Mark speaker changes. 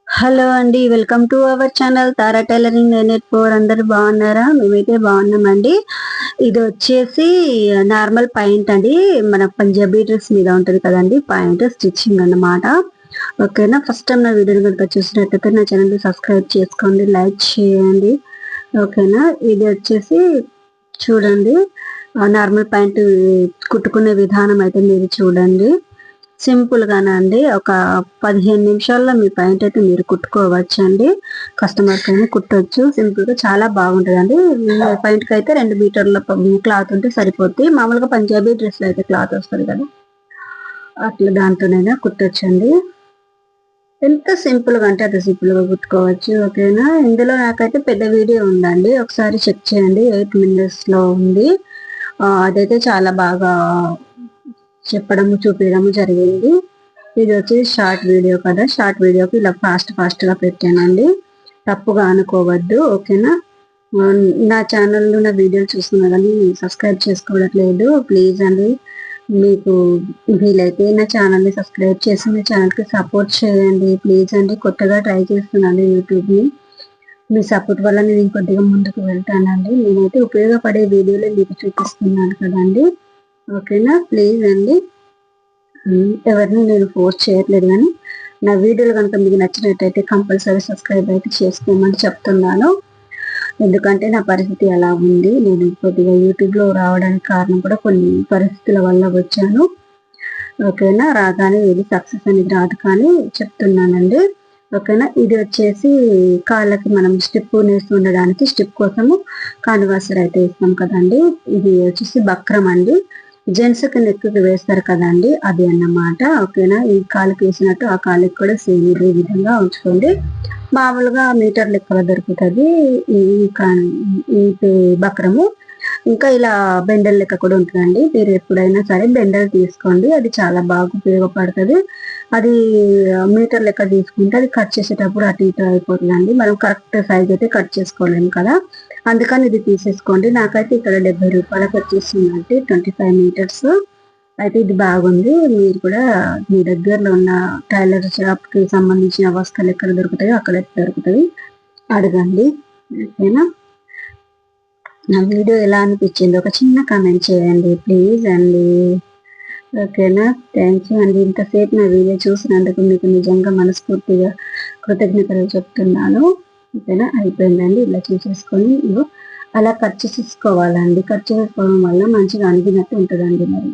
Speaker 1: Hello అండి, welcome to our channel Tara tailoring 984. అందరు బాగున్నారా? మేమైతే బాగున్నామండి. ఇది వచ్చేసి నార్మల్ పాయింట్ అండి, మన పంజాబీ డ్రెస్ మీద ఉంటది కదండి పాయింట్ స్టిచ్చింగ్ అన్నమాట. ఓకేనా? ఫస్ట్ టైం నా వీడియోని కనుక చూసినట్టయితే నా ఛానల్ సబ్స్క్రైబ్ చేసుకోండి, లైక్ చేయండి. ఓకేనా? ఇది వచ్చేసి చూడండి, నార్మల్ పాయింట్ కుట్టుకునే విధానం అయితే మీరు చూడండి. సింపుల్ గానే అండి, ఒక 15 నిమిషాల్లో మీ పాయింట్ అయితే మీరు కుట్టుకోవచ్చు అండి. కస్టమర్స్ అయినా కుట్టొచ్చు. సింపుల్ గా చాలా బాగుంటుంది. పాయింట్ కి అయితే 2 మీటర్ల క్లాత్ ఉంటే సరిపోద్ది. మామూలుగా పంజాబీ డ్రెస్ లో అయితే క్లాత్ వస్తుంది కదా, అట్లా దాంతోనైనా కుట్టొచ్చండి. ఎంత సింపుల్ గా అంటే అంత సింపుల్ గా కుట్టుకోవచ్చు. ఓకేనా? ఇందులో నాకైతే పెద్ద వీడియో ఉందండి, ఒకసారి చెక్ చేయండి. 8 minutes లో ఉంది. అదైతే చాలా బాగా చెప్పడము చూపించడము జరిగింది. ఇది వచ్చి షార్ట్ వీడియో కదా, షార్ట్ వీడియోకి ఇలా ఫాస్ట్ గా పెట్టానండి. తప్పుగా అనుకోవద్దు. ఓకేనా? నా ఛానల్లో నా వీడియోలు చూస్తున్నా కానీ సబ్స్క్రైబ్ చేసుకోవట్లేదు, ప్లీజ్ అండి. మీకు వీలైతే నా ఛానల్ని సబ్స్క్రైబ్ చేసి నా ఛానల్కి సపోర్ట్ చేయండి, ప్లీజ్ అండి. కొత్తగా ట్రై చేస్తున్నాను యూట్యూబ్ని. మీ సపోర్ట్ వల్ల నేను ఇంకొద్దిగా ముందుకు వెళ్తానండి. నేనైతే ఉపయోగపడే వీడియోలు మీకు చూపిస్తున్నాను కదండి. ఓకేనా? ప్లీజ్ అండి. ఎవరిని నేను ఫోర్స్ చేయట్లేదు, కానీ నా వీడియోలు కనుక మీకు నచ్చినట్టయితే కంపల్సరీ సబ్స్క్రైబ్ అయితే చేసుకోమని చెప్తున్నాను. ఎందుకంటే నా పరిస్థితి అలా ఉంది. నేను కొద్దిగా యూట్యూబ్లో రావడానికి కారణం కూడా కొన్ని పరిస్థితుల వల్ల వచ్చాను. ఓకేనా? రాగానే ఇది సక్సెస్ అనేది రాదు, కానీ చెప్తున్నానండి. ఓకేనా? ఇది వచ్చేసి కాళ్ళకి మనం స్టిప్ నేసి ఉండడానికి స్టిప్ కోసము కాన్వాసర్ అయితే ఇస్తాం కదండి. ఇది వచ్చేసి బక్రం అండి, జెంట్స్ కి నెక్ వేస్తారు కదండి, అది అన్నమాట. ఓకేనా? ఈ కాలుకి వేసినట్టు ఆ కాలుకి కూడా సేమ్ ఇదే విధంగా ఉంచుకోండి. మామూలుగా మీటర్ లెక్కలో దొరుకుతుంది ఈ బక్రము. ఇంకా ఇలా బెండల్ లెక్క కూడా ఉంటుందండి. మీరు ఎప్పుడైనా సరే బెండల్ తీసుకోండి, అది చాలా బాగా ఉపయోగపడుతుంది. అది మీటర్ లెక్క తీసుకుంటే అది కట్ చేసేటప్పుడు అటు ఇటు అయిపోతుందండి. మనం కరెక్ట్ సైజ్ అయితే కట్ చేసుకోలేము కదా, అందుకని ఇది తీసేసుకోండి. నాకైతే ఇక్కడ 70 రూపాయలకు వచ్చేసిందండి, 25 మీటర్స్ అయితే. ఇది బాగుంది. మీరు కూడా మీ దగ్గరలో ఉన్న టైలర్ షాప్ కి సంబంధించిన వస్తువులు ఎక్కడ దొరుకుతాయో అక్కడ దొరుకుతాయి, అడగండి. ఓకేనా? నా వీడియో ఎలా అనిపించింది ఒక చిన్న కామెంట్ చేయండి, ప్లీజ్ అండి. ఓకేనా? థ్యాంక్ యూ అండి. ఇంతసేపు నా వీడియో చూసినందుకు మీకు నిజంగా మనస్ఫూర్తిగా కృతజ్ఞతలు చెప్తున్నాను. ఓకేనా? అయిపోయిందండి. ఇలా చూసేసుకొని అలా కట్ చేసేసుకోవాలండి. కట్ చేసుకోవడం వల్ల మంచిగా అణిగినట్టు ఉంటుందండి. మరి